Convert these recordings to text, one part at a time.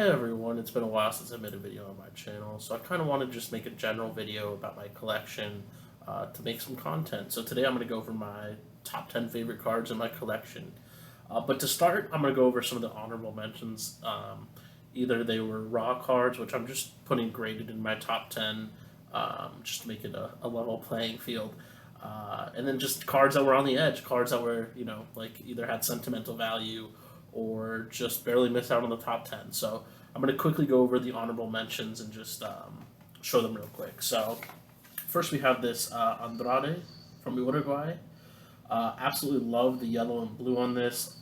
Hey everyone, it's been a while since I made a video on my channel, so I kind of want to just make a general video about my collection to make some content. So today I'm going to go over my top 10 favorite cards in my collection. But to start, I'm going to go over some of the honorable mentions. Either they were raw cards, which I'm just putting graded in my top 10, just to make it a level playing field. And then just cards that were on the edge, cards that were, like either had sentimental value or just barely missed out on the top 10. So I'm going to quickly go over the honorable mentions and just show them real quick. So first we have this Andrade from Uruguay. Absolutely love the yellow and blue on this.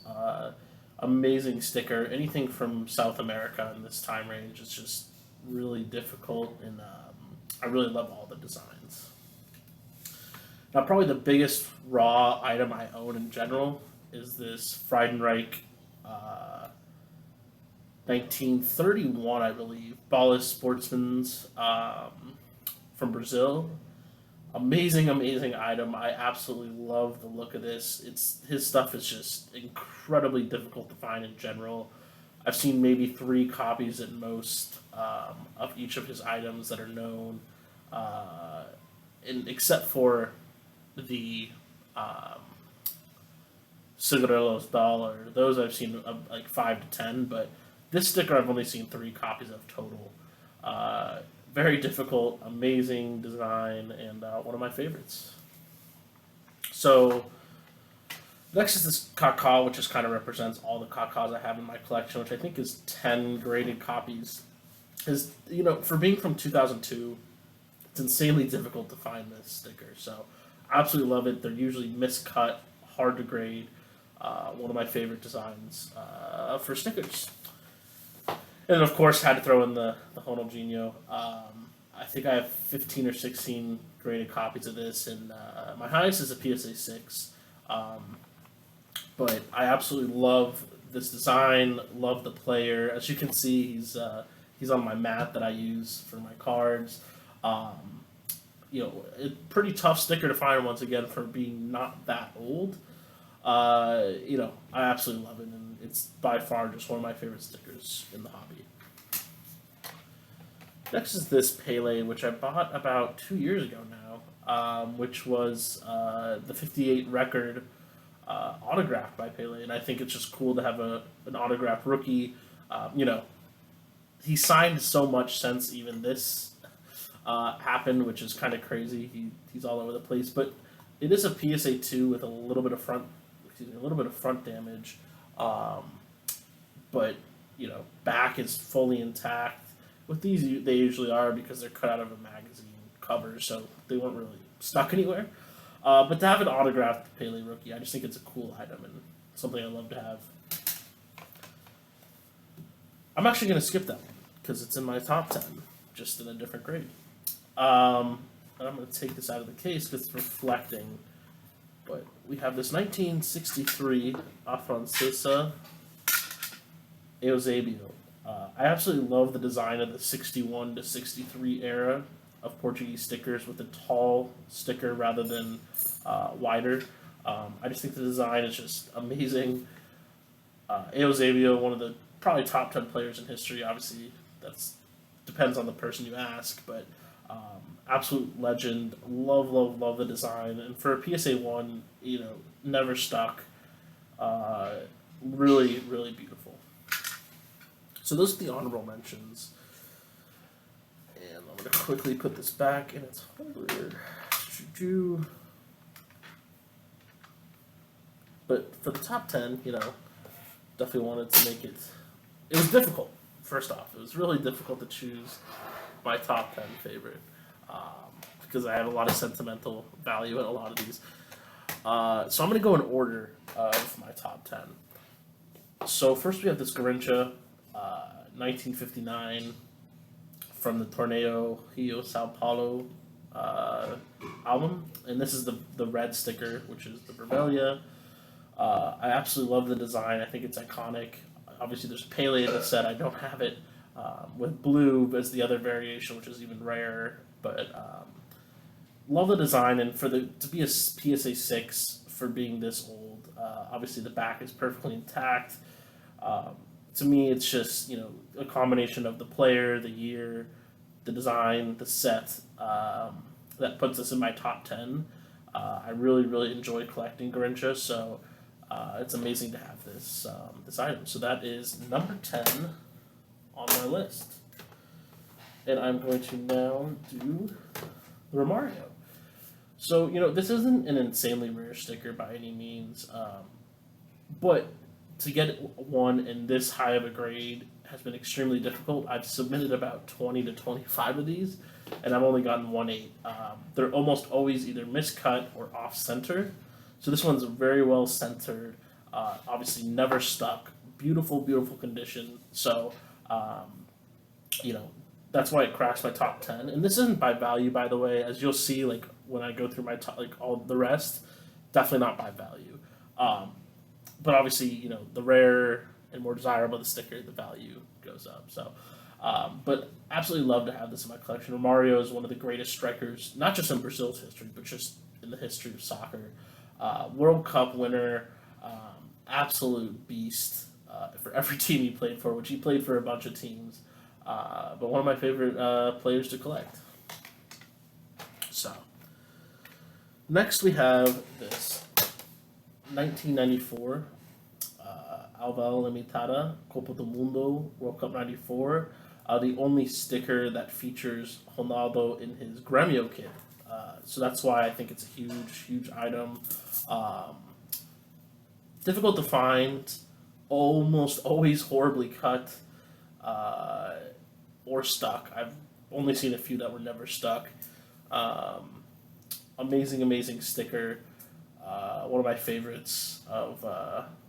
Amazing sticker. Anything from South America in this time range is just really difficult, and I really love all the designs. Now, probably the biggest raw item I own in general is this Friedenreich 1931, I believe, Ballast Sportsman's from Brazil. Amazing, amazing item. I absolutely love the look of this. His stuff is just incredibly difficult to find in general. I've seen maybe 3 copies at most of each of his items that are known, and except for the Cigarillos dollar. Those I've seen like 5 to 10, but this sticker I've only seen 3 copies of total. Very difficult, amazing design, and one of my favorites. So next is this Kaká, which just kind of represents all the Kakás I have in my collection, which I think is 10 graded copies. Is for being from 2002, it's insanely difficult to find this sticker. So I absolutely love it. They're usually miscut, hard to grade. One of my favorite designs for stickers. And of course, had to throw in the Ronaldinho. I think I have 15 or 16 graded copies of this, and my highest is a PSA 6. But I absolutely love this design, love the player. As you can see, he's on my mat that I use for my cards. A pretty tough sticker to find once again for being not that old. I absolutely love it, and it's by far just one of my favorite stickers in the hobby. Next is this Pele, which I bought about 2 years ago now, which was the 58 record autographed by Pele, and I think it's just cool to have an autographed rookie. He signed so much since even this happened, which is kind of crazy. He's all over the place, but it is a PSA 2 with a little bit of front damage, but back is fully intact. With these, they usually are because they're cut out of a magazine cover, so they weren't really stuck anywhere. But to have an autographed Pele rookie, I just think it's a cool item and something I love to have. I'm actually going to skip that one because it's in my top 10, just in a different grade. And I'm going to take this out of the case because it's reflecting. But we have this 1963 Afrancesa Eusebio. I absolutely love the design of the 61 to 63 era of Portuguese stickers with a tall sticker rather than wider. I just think the design is just amazing. Eusebio, one of the probably top 10 players in history. Obviously, that depends on the person you ask, but absolute legend. Love, love, love the design. And for a PSA 1, never stuck. Really, really beautiful. So those are the honorable mentions. And I'm going to quickly put this back in its holder. But for the top 10, definitely wanted to make it. It was difficult, first off. It was really difficult to choose my top 10 favorite. Because I have a lot of sentimental value in a lot of these. So I'm going to go in order of my top 10. So first we have this Garrincha 1959 from the Torneo Rio Sao Paulo album. And this is the red sticker, which is the Vermelha. I absolutely love the design. I think it's iconic. Obviously there's Pele in the set. I don't have it with blue as the other variation, which is even rarer. But love the design, and to be a PSA 6 for being this old. Obviously the back is perfectly intact. to me, it's just a combination of the player, the year, the design, the set that puts us in my top 10. I really, really enjoy collecting Garrincha, so it's amazing to have this item. So that is number 10 on my list. And I'm going to now do the Romario. So, this isn't an insanely rare sticker by any means, but to get one in this high of a grade has been extremely difficult. I've submitted about 20 to 25 of these, and I've only gotten 1/8. They're almost always either miscut or off-center. So this one's very well centered, obviously never stuck, beautiful, beautiful condition. So, that's why it cracks my top 10. And this isn't by value, by the way, as you'll see, like when I go through my top, like all the rest, definitely not by value. But obviously, the rarer and more desirable the sticker, the value goes up. So, but absolutely love to have this in my collection. Romario is one of the greatest strikers, not just in Brazil's history, but just in the history of soccer. World Cup winner, absolute beast for every team he played for, which he played for a bunch of teams. But one of my favorite players to collect. So, next we have this 1994 Alval Limitada Copa do Mundo World Cup 94. The only sticker that features Ronaldo in his Grêmio kit. So that's why I think it's a huge, huge item. Difficult to find, almost always horribly cut or stuck. I've only seen a few that were never stuck. Amazing, amazing sticker. One of my favorites of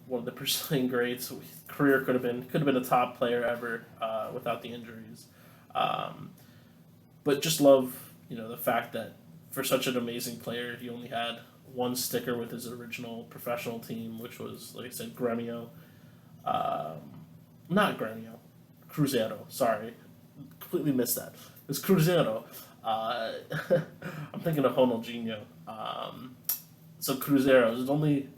one of the Brazilian greats. Career could have been a top player ever without the injuries. But just love the fact that for such an amazing player, he only had one sticker with his original professional team, which was, like I said, Grêmio. Not Grêmio, Cruzeiro. Sorry, completely missed that. It's Cruzeiro. I'm thinking of Ronaldinho. So Cruzeiro is only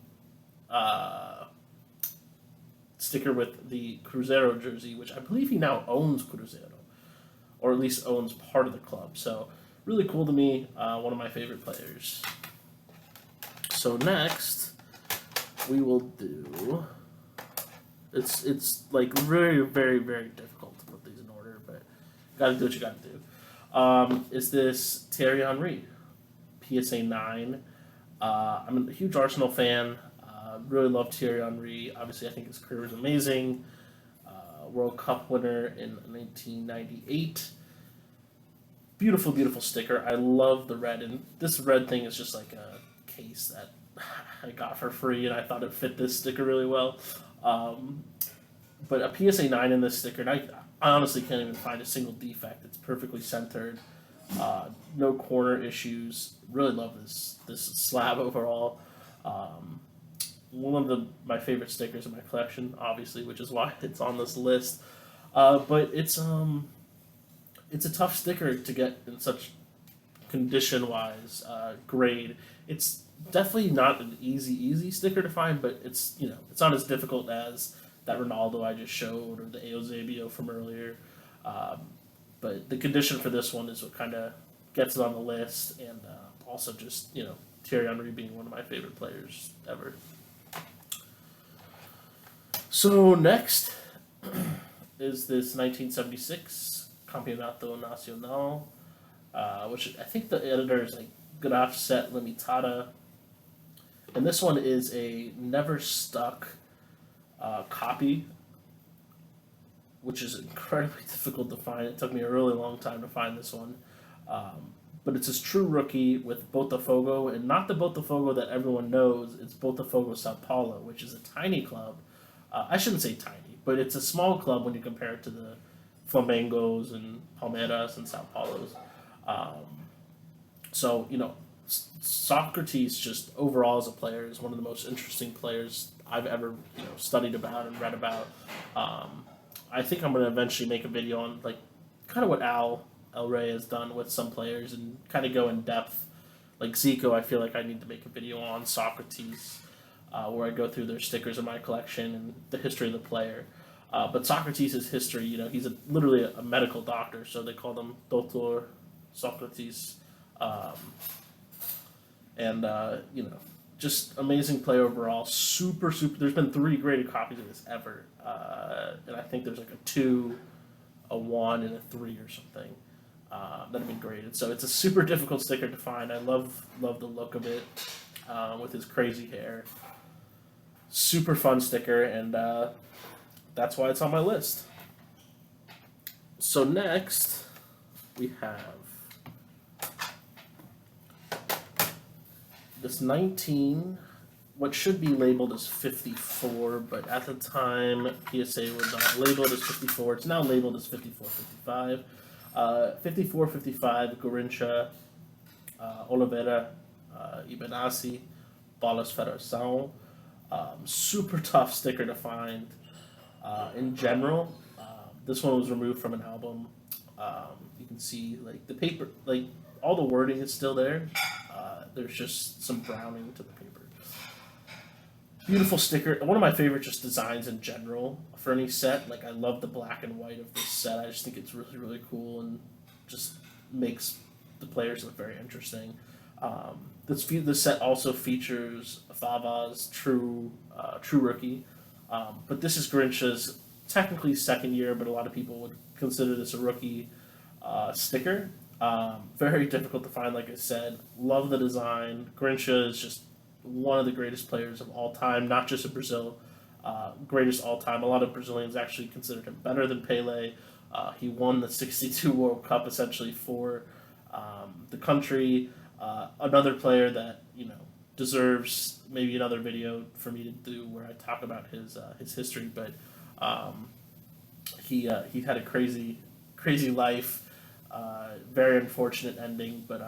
sticker with the Cruzeiro jersey, which I believe he now owns Cruzeiro, or at least owns part of the club. So really cool to me. One of my favorite players. So next, we will do. It's like very, very, very difficult to put these in order, but gotta do what you gotta do. Is this Thierry Henry, PSA 9? I'm a huge Arsenal fan. Really love Thierry Henry. Obviously, I think his career is amazing. World Cup winner in 1998. Beautiful, beautiful sticker. I love the red, and this red thing is just like a case that I got for free, and I thought it fit this sticker really well. But a PSA 9 in this sticker, and I honestly can't even find a single defect. It's perfectly centered. No corner issues. Really love this slab overall. One of my favorite stickers in my collection, obviously, which is why it's on this list. But it's a tough sticker to get in such condition-wise grade. It's definitely not an easy sticker to find, but it's not as difficult as that Ronaldo I just showed or the Eusebio from earlier. But the condition for this one is what kind of gets it on the list, and also just Thierry Henry being one of my favorite players ever. So next is this 1976 Campeonato Nacional, which I think the editor is like Grafset Limitada, and this one is a never stuck copy, which is incredibly difficult to find. It took me a really long time to find this one. But it's his true rookie with Botafogo, and not the Botafogo that everyone knows. It's Botafogo Sao Paulo, which is a tiny club. I shouldn't say tiny, but it's a small club when you compare it to the Flamengos and Palmeiras and Sao Paulos. So, Socrates just overall as a player is one of the most interesting players I've ever studied about and read about. I think I'm going to eventually make a video on like kind of what El Rey has done with some players and kind of go in depth. Like Zico, I feel like I need to make a video on Socrates, where I go through their stickers in my collection and the history of the player. But Socrates' history, he's literally a medical doctor, so they call him Doctor Socrates. Um, and, just amazing play overall. Super, super. There's been 3 graded copies of this ever. And I think there's like a 2, a 1, and a 3 or something that have been graded. So it's a super difficult sticker to find. I love the look of it with his crazy hair. Super fun sticker, and that's why it's on my list. So next, we have this 19, what should be labeled as 54, but at the time PSA was not labeled as 54. It's now labeled as 54-55. 54-55 Garrincha, Oliveira, Ibenassi, Bolas Federação. Super tough sticker to find. In general, this one was removed from an album. You can see like the paper, like all the wording is still there. There's just some browning to the paper. Beautiful sticker. One of my favorite just designs in general for any set. Like I love the black and white of this set. I just think it's really, really cool and just makes the players look very interesting. This set also features Fava's true rookie, but this is Garrincha's technically second year, but a lot of people would consider this a rookie sticker. Very difficult to find, like I said. Love the design. Garrincha is just one of the greatest players of all time, not just in Brazil, greatest all time. A lot of Brazilians actually considered him better than Pele. He won the '62 World Cup essentially for the country. Another player that deserves maybe another video for me to do where I talk about his history, but he had a crazy life, very unfortunate ending, but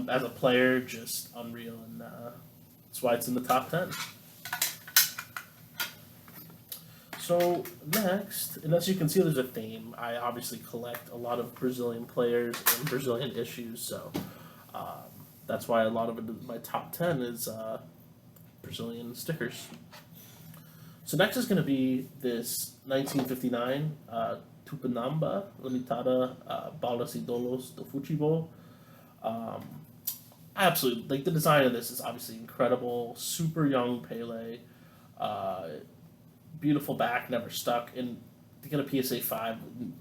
as a player, just unreal, and that's why it's in the top 10. So next, and as you can see, there's a theme. I obviously collect a lot of Brazilian players and Brazilian issues, so that's why a lot of my top 10 is Brazilian stickers. So next is going to be this 1959 Tupinamba Limitada Balas Idolos do Futebol. Absolutely, like the design of this is obviously incredible. Super young Pele, beautiful back, never stuck. And to get a PSA 5,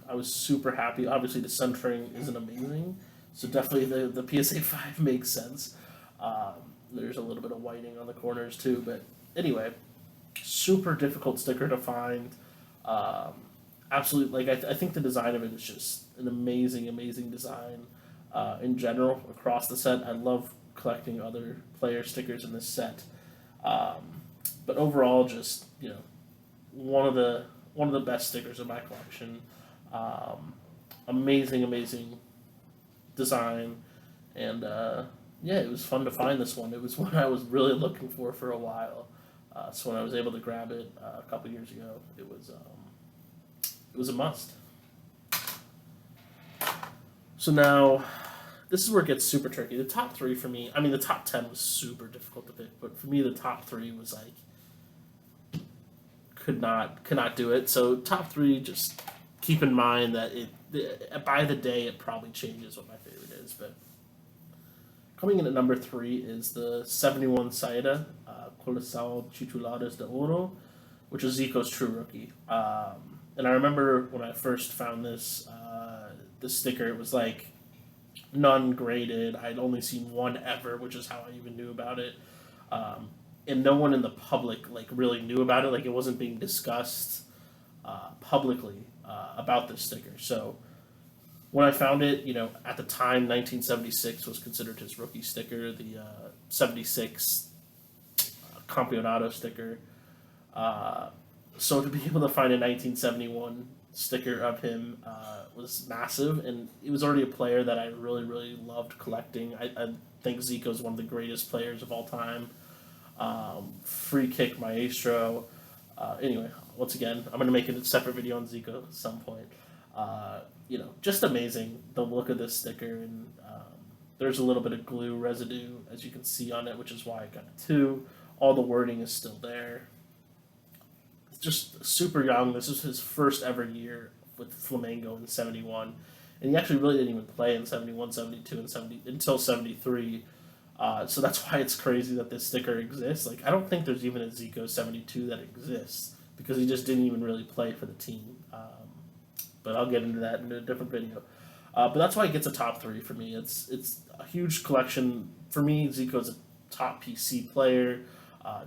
I was super happy. Obviously, the centering isn't amazing, so definitely the PSA 5 makes sense. There's a little bit of whiting on the corners too, but anyway, super difficult sticker to find. Absolutely, like I think the design of it is just an amazing design. In general, across the set, I love collecting other player stickers in this set. But overall, just one of the best stickers in my collection. Amazing design, and it was fun to find this one. It was one I was really looking for a while. So when I was able to grab it a couple years ago, it was a must. So now, this is where it gets super tricky. The top 3 for me, I mean, the top 10 was super difficult to pick, but for me, the top 3 was like, could not do it. So top 3, just keep in mind that by the day, it probably changes what my favorite is. But coming in at number 3 is the 71 Saída Coleção Titulares de Ouro, which is Zico's true rookie. And I remember when I first found this sticker, it was like none graded. I'd only seen one ever, which is how I even knew about it. And no one in the public like really knew about it. Like it wasn't being discussed publicly about this sticker. So when I found it, at the time, 1976 was considered his rookie sticker. The 76 Campeonato sticker. So to be able to find a 1971 sticker of him was massive, and he was already a player that I really loved collecting. I think Zico is one of the greatest players of all time. Free kick maestro. Anyway, once again, I'm going to make a separate video on Zico at some point. Just amazing, the look of this sticker, and there's a little bit of glue residue, as you can see on it, which is why I got a 2. All the wording is still there. just super young. This was his first ever year with Flamengo in '71, and he actually really didn't even play in '71, '72, and '70 until '73. So that's why it's crazy that this sticker exists. Like, I don't think there's even a Zico 72 that exists because he just didn't even really play for the team. But I'll get into that in a different video. But that's why it gets a top 3 for me. It's a huge collection. For me, Zico's a top PC player.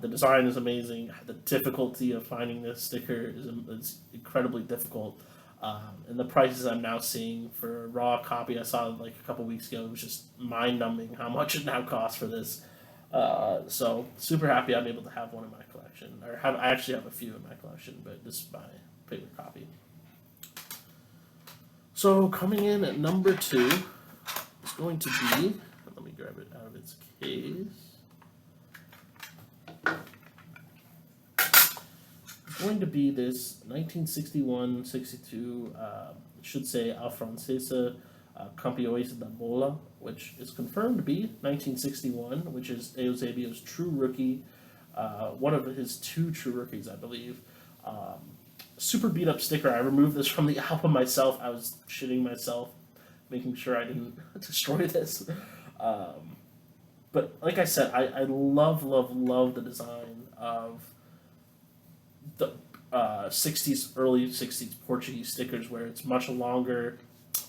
The design is amazing. The difficulty of finding this sticker is incredibly difficult. And the prices I'm now seeing for a raw copy I saw like a couple weeks ago, it was just mind-numbing how much it now costs for this. So super happy I'm able to have one in my collection. I actually have a few in my collection, but this is my favorite copy. So coming in at number 2 is going to be, let me grab it out of its case. It's going to be this 1961-62, it should say Al Francesa Campeões da Bola, which is confirmed to be 1961, which is Eusebio's true rookie, one of his 2 true rookies, I believe. Super beat up sticker. I removed this from the album myself. I was shitting myself, making sure I didn't destroy this. But like I said, I love the design of the 60s, early 60s Portuguese stickers where it's much longer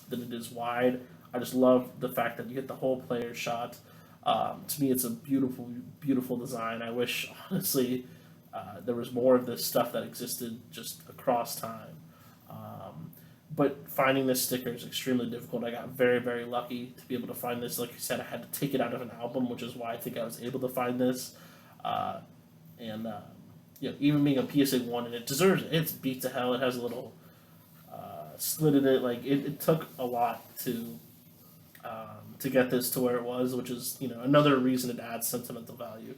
than it is wide. I just love the fact that you get the whole player shot. To me, it's a beautiful, beautiful design. I wish, honestly, there was more of this stuff that existed just across time. But finding this sticker is extremely difficult. I got very, very lucky to be able to find this. Like I said, I had to take it out of an album, which is why I think I was able to find this. Even being a PSA 1, and it deserves it. It's beat to hell. It has a little slit in it. Like, it took a lot to get this to where it was, which is, another reason it adds sentimental value.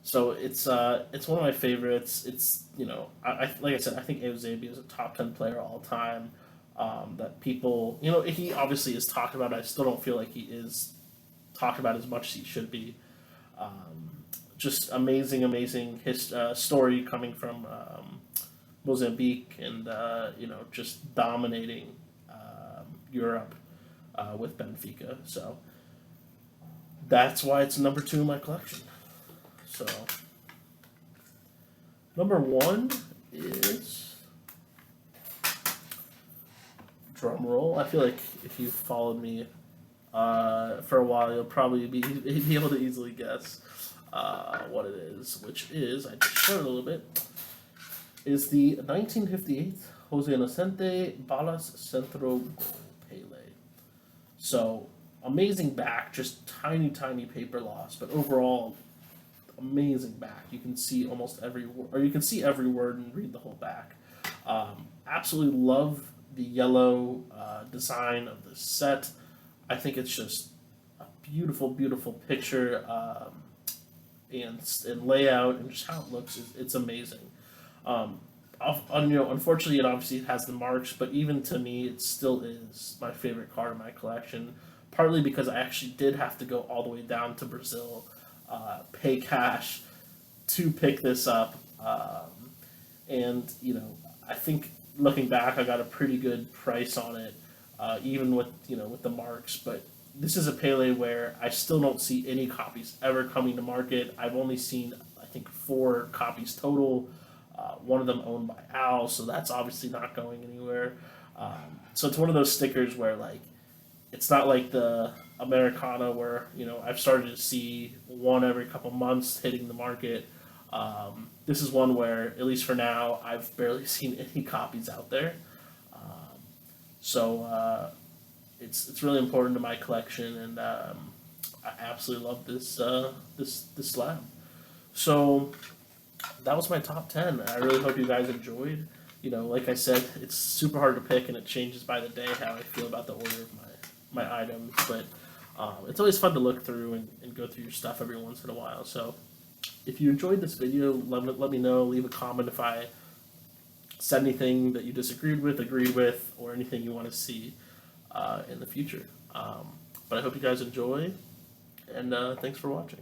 So it's one of my favorites. It's, like I said, I think Eusebio is a top 10 player all time. That people, he obviously is talked about. I still don't feel like he is talked about as much as he should be. Just amazing story coming from Mozambique and, just dominating Europe with Benfica. So that's why it's number 2 in my collection. So number 1 is, drum roll. I feel like if you've followed me for a while, you'll probably be able to easily guess what it is, which is, I just showed it a little bit, is the 1958 Jose Inocente Balas Centro Gol Pele. So, amazing back, just tiny paper loss, but overall, amazing back. You can see almost every word, or you can see every word and read the whole back. Absolutely love the yellow design of the set. I think it's just a beautiful picture, and layout, and just how it looks. It's amazing. Unfortunately, it obviously has the marks, but even to me, it still is my favorite card in my collection. Partly because I actually did have to go all the way down to Brazil, pay cash to pick this up, and I think looking back, I got a pretty good price on it, even with the marks. But this is a Pele where I still don't see any copies ever coming to market. I've only seen, I think, 4 copies total. One of them owned by Al, so that's obviously not going anywhere. So it's one of those stickers where, like, it's not like the Americana where, I've started to see one every couple months hitting the market. This is one where, at least for now, I've barely seen any copies out there. It's really important to my collection, and I absolutely love this slab. So that was my top 10. I really hope you guys enjoyed. Like I said, it's super hard to pick, and it changes by the day how I feel about the order of my items. But it's always fun to look through and go through your stuff every once in a while. So if you enjoyed this video, let me know. Leave a comment if I said anything that you disagreed with, agreed with, or anything you want to see in the future. But I hope you guys enjoy, and thanks for watching.